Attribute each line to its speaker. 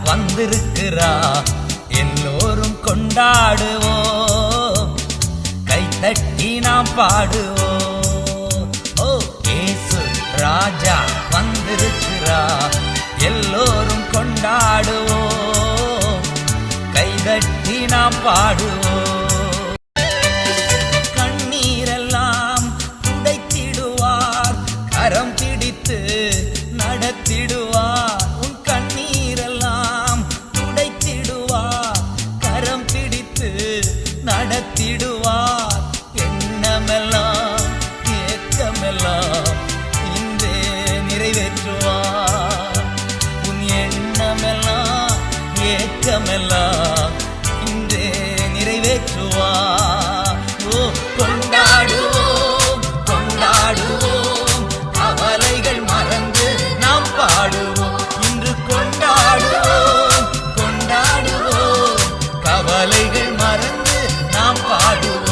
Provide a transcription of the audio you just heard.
Speaker 1: வந்திருக்கிறா. எல்லோரும் கொண்டாடுவோம், கைத்தட்டி நாம் பாடுவோம். ஓ இயேசு ராஜா வந்திருக்கிறா. எல்லோரும் கொண்டாடுவோம், கைதட்டி நாம் பாடுவோம். கண்ணீரெல்லாம் துடைத்திடுவார், கரம் பிடித்து நடத்திடுவார். உன் கண்ணீரெல்லாம் துடைத்திடுவார், கரம் பிடித்து நடத்திடுவார். எண்ணமெல்லாம் ஏக்கமெல்லாம் இன்றே நிறைவேற்றுவார். உன் எண்ணமெல்லாம் ஏக்கமெல்லாம் இன்றே நிறைவேற்றுவார். ஓ கொண்டாடுவோம் கொண்டாடுவோம், கவலைகள் மறந்து நாம் பாடுவோம். இன்று கொண்டாடுவோம் கொண்டாடுவோம், கவலைகள் மறந்து நாம் பாடுவோம்.